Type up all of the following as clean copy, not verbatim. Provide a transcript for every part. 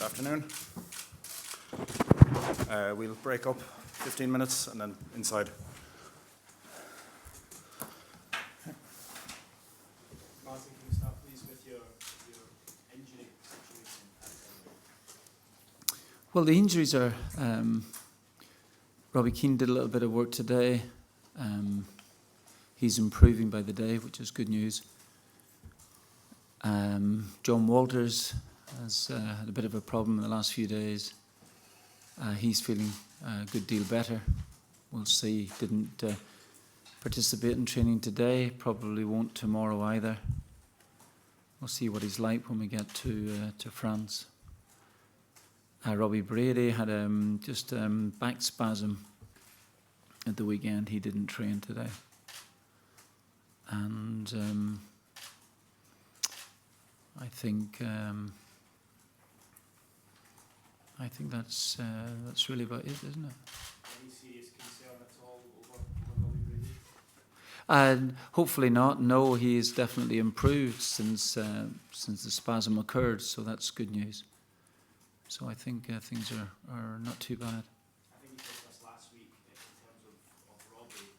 afternoon. We'll break up 15 minutes and then inside. Martin, can you start please with your injury situation? Well, the injuries are, Robbie Keane did a little bit of work today. He's improving by the day, which is good news. John Walters has had a bit of a problem in the last few days. He's feeling a good deal better. We'll see. Didn't participate in training today. Probably won't tomorrow either. We'll see what he's like when we get to France. Robbie Brady had just back spasm at the weekend. He didn't train today. And I think that's really about it, isn't it? Any serious concern at all over Robbie Brady? And hopefully not. No, he has definitely improved since the spasm occurred, so that's good news. So I think things are not too bad. I think you told us last week in terms of Robbie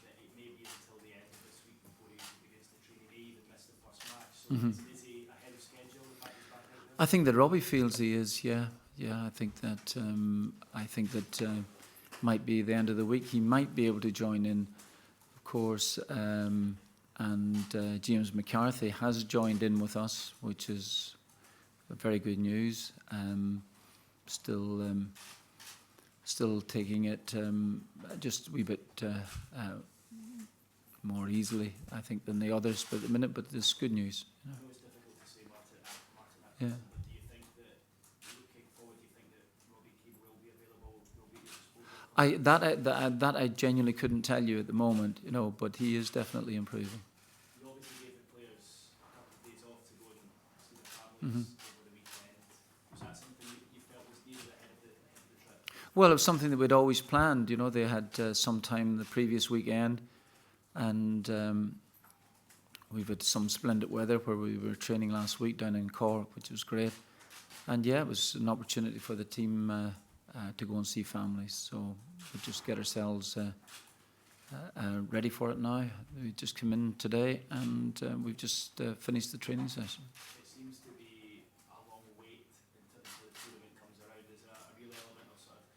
that it may be until the end of this week before he begins to train. He may even miss the first match. So is he ahead of schedule? The fact he's back out there? I think that Robbie feels he is. Yeah. I think that might be the end of the week. He might be able to join in, of course. And James McCarthy has joined in with us, which is very good news. Still taking it just a wee bit more easily, I think, than the others. But at the minute, but it's good news. I know it's difficult to say, Martin. Yeah. But do you think that, looking forward, do you think that Robbie Keane will be available? Will be at disposal? That I genuinely couldn't tell you at the moment, but he is definitely improving. You obviously gave the players a couple of days off to go and see their families over the weekend. Was that something you felt was needed ahead of the trip? Well, it was something that we'd always planned. They had some time the previous weekend, and we've had some splendid weather where we were training last week down in Cork, which was great. And yeah, it was an opportunity for the team to go and see families. So we just get ourselves ready for it now. We just come in today and we've just finished the training session. It seems to be a long wait until the tournament comes around. Is there a real element of sort of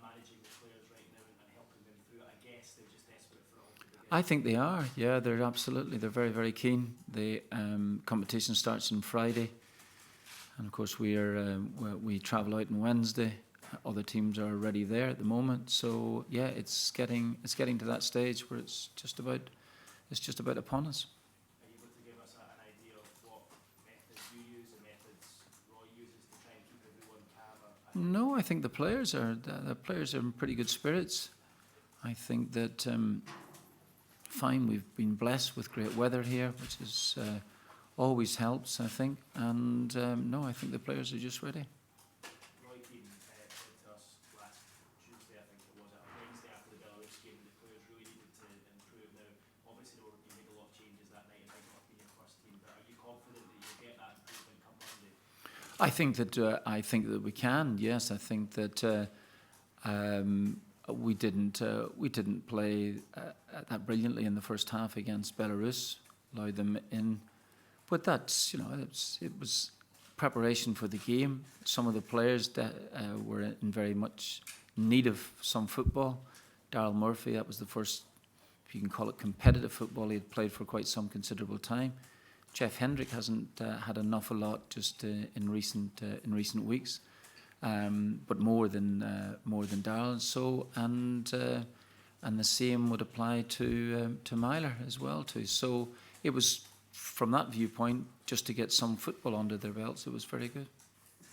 managing the players right now and helping them through it? I guess they're just desperate for it all to begin. I think they are. Yeah, they're very, very keen. The competition starts on Friday. And of course we travel out on Wednesday. Other teams are already there at the moment. So yeah, it's getting to that stage where it's just about upon us. Are you able to give us an idea of what methods you use and methods Roy uses to try and keep everyone calm? No, I think the players are in pretty good spirits. I think that fine. We've been blessed with great weather here, which is always helps, I think. And no, I think the players are just ready. Roy Keane said to us last Tuesday, I think it was, Wednesday after the Belarus game, the players really needed to improve. Now, obviously, you made a lot of changes that night. It might not have been your first team, but are you confident that you'll get that improvement come Monday? I think that we can. Yes, I think that we didn't play that brilliantly in the first half against Belarus. Allowed them in. But that's, it was preparation for the game. Some of the players that were in very much need of some football. Daryl Murphy, that was the first, if you can call it competitive football, he had played for quite some considerable time. Jeff Hendrick hasn't had an awful lot just in recent weeks, but more than Daryl. So and the same would apply to Myler as well too. So it was, from that viewpoint, just to get some football under their belts, it was very good.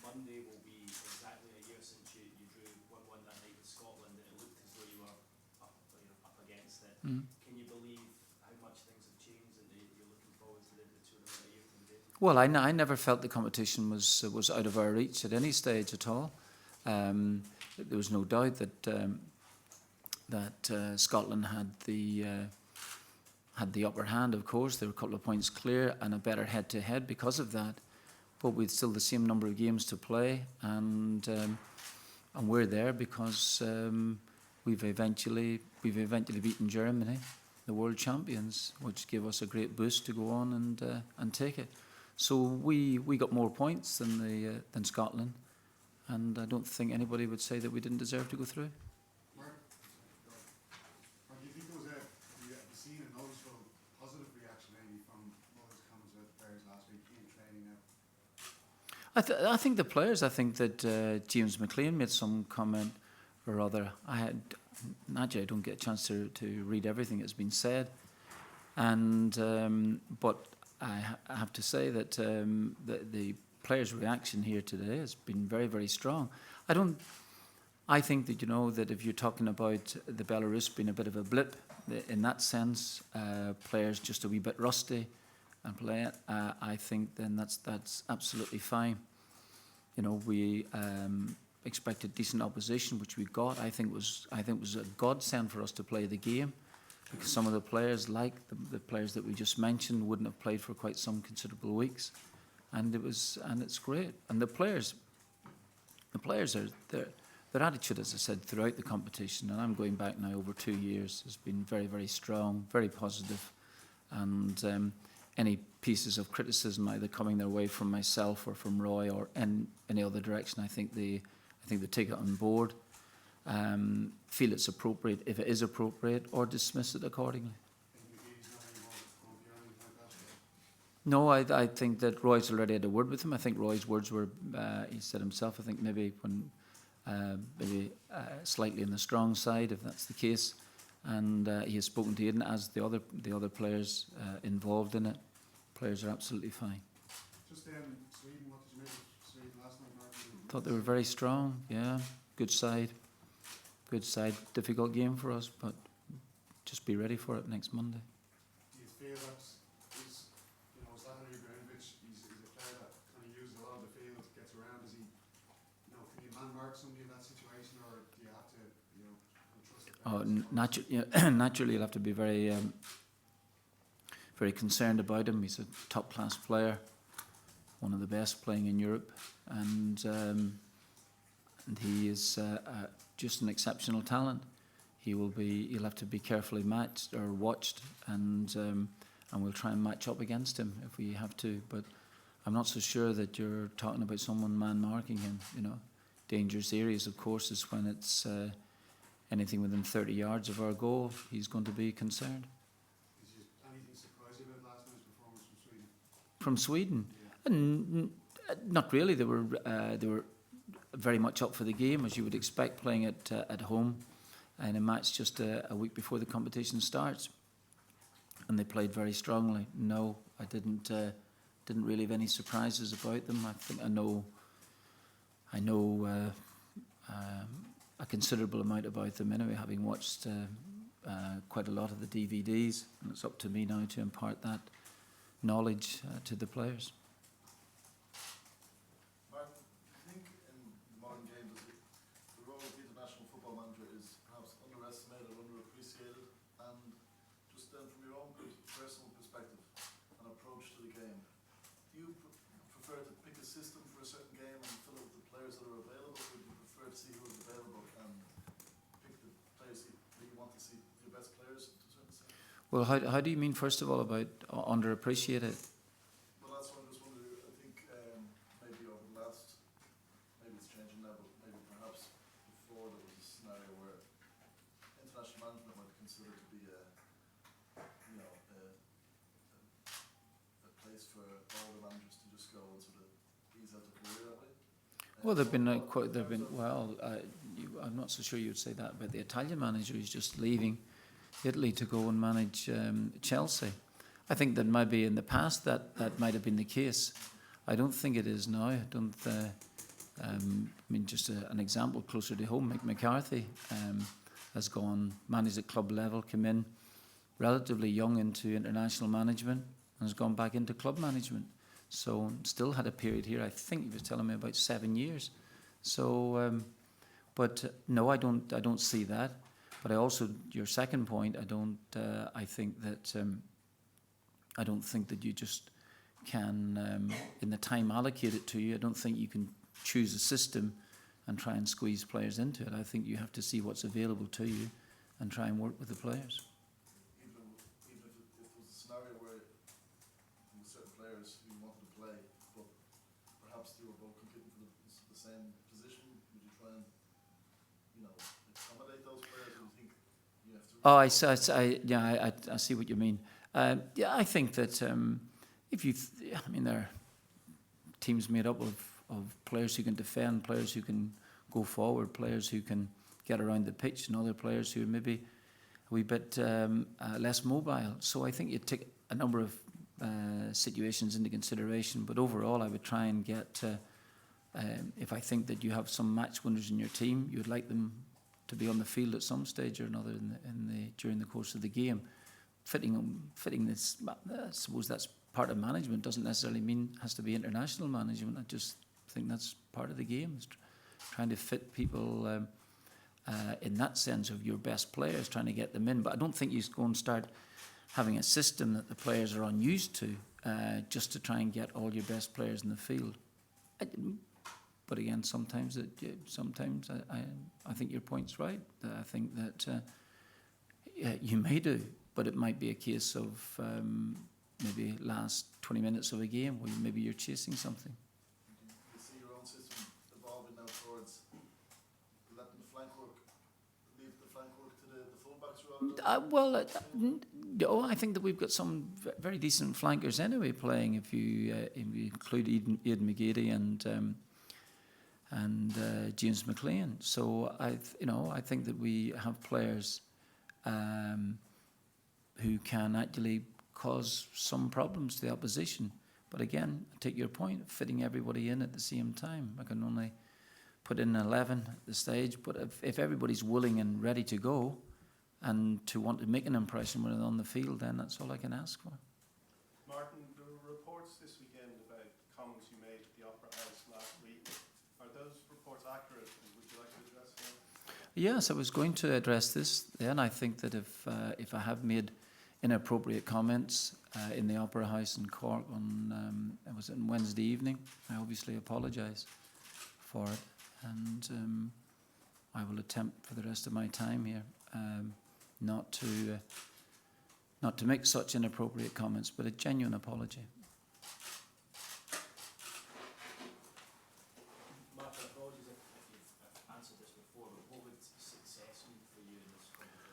Monday will be exactly a year since you drew 1-1 that night with Scotland, and it looked as though you were up against it. Can you believe how much things have changed and that you're looking forward to the tournament a year from today? Well, I never felt the competition was out of our reach at any stage at all. There was no doubt that Scotland had the upper hand. Of course, they were a couple of points clear and a better head-to-head because of that. but with still the same number of games to play, and we're there because we've eventually beaten Germany, the world champions, which gave us a great boost to go on and take it. So we got more points than Scotland, and I don't think anybody would say that we didn't deserve to go through. Mark, do you think there was have you seen a noticeable positive reaction maybe from Roy's comments about the players last week in training now? I think the players. I think that James McLean made some comment or other. Naturally, I don't get a chance to read everything that's been said, and but I have to say that the players' reaction here today has been very, very strong. I think that that if you're talking about the Belarus being a bit of a blip in that sense, players just a wee bit rusty and play it, I think then that's absolutely fine. We expected decent opposition, which we got. I think was a godsend for us to play the game, because some of the players, like the players that we just mentioned, wouldn't have played for quite some considerable weeks, and it's great. And the players are their attitude, as I said, throughout the competition, and I'm going back now over 2 years, has been very, very strong, very positive, and any pieces of criticism either coming their way from myself or from Roy or in any other direction, I think they take it on board, feel it's appropriate if it is appropriate, or dismiss it accordingly. No, I think that Roy's already had a word with him. I think Roy's words were, he said himself, I think maybe slightly on the strong side, if that's the case. And he has spoken to Aidan, as the other players involved in it. Players are absolutely fine. Just Sweden, what did you make of Sweden last night, Mark? Thought they were very strong, yeah. Good side. Difficult game for us, but just be ready for it next Monday. Do you feel that Zlatan Ibrahimovic, he's a player that kind of uses a lot of the field, gets around? Is he, can you man-mark somebody in that situation, or do you have to, trust the Naturally, you'll have to be very, very concerned about him. He's a top-class player, one of the best playing in Europe, and he is just an exceptional talent. He'll have to be carefully matched or watched, and we'll try and match up against him if we have to. But I'm not so sure that you're talking about someone man-marking him. Dangerous areas, of course, is when it's anything within 30 yards of our goal. He's going to be concerned. Did anything surprise you about last night's performance From Sweden? Yeah. Not really. They were very much up for the game, as you would expect, playing it at home in a match just a week before the competition starts, and they played very strongly. No, I didn't really have any surprises about them. I think I know a considerable amount about them anyway, having watched quite a lot of the DVDs, and it's up to me now to impart that knowledge to the players. Mark, do you think in the modern game the role of the international football manager is perhaps underestimated, underappreciated? And just then from your own personal perspective and approach to the game, do you prefer to pick a system for a certain game and fill it with the players that are available, or do you prefer to see who is available and pick the players that you want to see, your best players to a certain extent? Well, how do you mean, first of all, about underappreciated? Well, that's what I just wondered. I think maybe over the last, maybe it's changing now, but maybe perhaps before there was a scenario where international management might be considered to be a place for all the managers to just go and sort of ease out their career that way. Well, I'm not so sure you would say that about the Italian manager who's just leaving Italy to go and manage Chelsea. I think that maybe in the past that might have been the case. I don't think it is now. Just an example closer to home, Mick McCarthy has managed at club level, come in relatively young into international management, and has gone back into club management. So still had a period here, I think he was telling me, about 7 years. So, but no, I don't see that. But I also, your second point, I think that you just in the time allocated to you, I don't think you can choose a system and try and squeeze players into it. I think you have to see what's available to you and try and work with the players. Even if it was a scenario where there were certain players who wanted to play, but perhaps they were both competing for the same position, would you try and, accommodate those players, or do you think you have to... Oh, I see what you mean. Yeah, I think that there are teams made up of players who can defend, players who can go forward, players who can get around the pitch, and other players who are maybe a wee bit less mobile. So I think you take a number of situations into consideration, but overall I would try and get, if I think that you have some match winners in your team, you would like them to be on the field at some stage or another during the course of the game. Fitting this, I suppose that's part of management. Doesn't necessarily mean has to be international management. I just think that's part of the game, is trying to fit people in that sense of your best players, trying to get them in. But I don't think you go and start having a system that the players are unused to just to try and get all your best players in the field. But again, sometimes I think your point's right. I think that you may do, but it might be a case of maybe last 20 minutes of a game where maybe you're chasing something. You see your own system evolving now towards letting the flank work, leave the flank work to the fullbacks rather than... No, I think that we've got some very decent flankers anyway playing. If you include Aidan McGeady and James McLean, so I think that we have players who can actually cause some problems to the opposition. But again, I take your point, fitting everybody in at the same time. I can only put in 11 at the stage, but if everybody's willing and ready to go and to want to make an impression when they're on the field, then that's all I can ask for. Martin, there were reports this weekend about comments you made at the Opera House last week. Are those reports accurate, and would you like to address them? Yes, I was going to address this then. I think that if I have made inappropriate comments in the Opera House in Cork on Wednesday evening, I obviously apologise for it, and I will attempt for the rest of my time here not to make such inappropriate comments, but a genuine apology. Martin, apologies if you've answered this before, but what would success mean for you in this competition?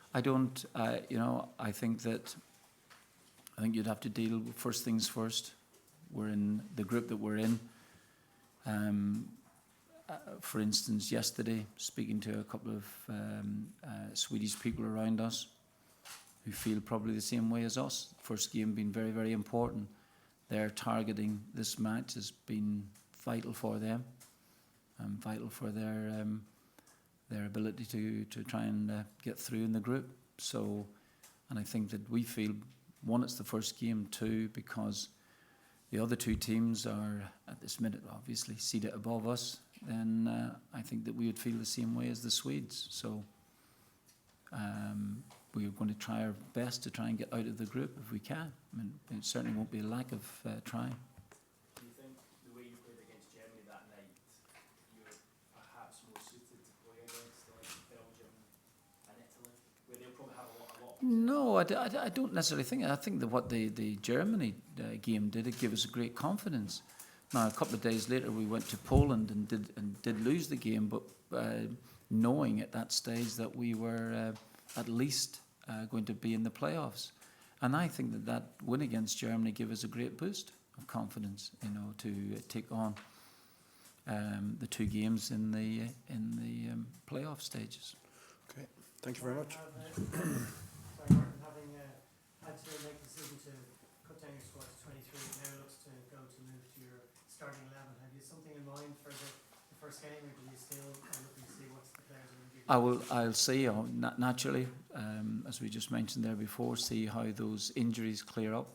I think you'd have to deal with first things first. We're in the group that we're in. For instance, yesterday, speaking to a couple of Swedish people around us who feel probably the same way as us. First game being very, very important. Their targeting this match has been vital for them and vital for their ability to try and get through in the group. So, and I think that we feel, one, it's the first game, two, because the other two teams are at this minute obviously seated above us, then I think that we would feel the same way as the Swedes. So we are going to try our best to try and get out of the group if we can. I mean, it certainly won't be a lack of trying. Do you think the way you played against Germany that night, you're perhaps more suited to play against Belgium and Italy, where they'll probably have a lot? No, I don't necessarily think. I think that what the Germany game did, it gave us a great confidence. Now, a couple of days later, we went to Poland and did lose the game, but knowing at that stage that we were at least going to be in the playoffs, and I think that win against Germany gave us a great boost of confidence, to take on the two games in the playoff stages. Okay, thank you very much. Sorry, Martin, having had to make the decision to cut down your squad to 23, now looks to move to your starting 11. Have you something in mind for the first game, or do you still are looking to see what's the players are going to give? I'll see, naturally, as we just mentioned there before, see how those injuries clear up,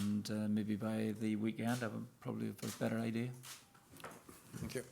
and maybe by the weekend I will probably have a better idea. Thank you.